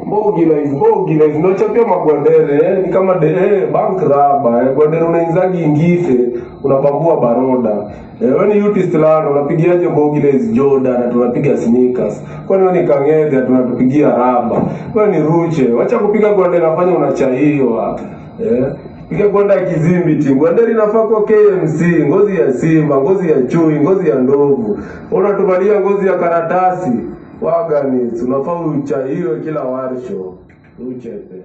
Mbogile zinachapia magwandere ni kama bank raba gwandere unainzagi ingife unabambua baroda wewe ni Youth Stilano unapigiaje Mbogile Jordan na tunapiga sneakers kwani wewe ni Kang'ethe tunatupigia raba wewe ni Ruche acha kupiga gwandere nafanya unachaiwa piga gwanda ya Kizimbi gwandere inafaa kwa KMC ngozi ya simba ngozi ya chui ngozi ya ndovu unatuvalia ngozi ya karatasi Wagani, tunafaa uchaiwe kila warsho. Uchepe.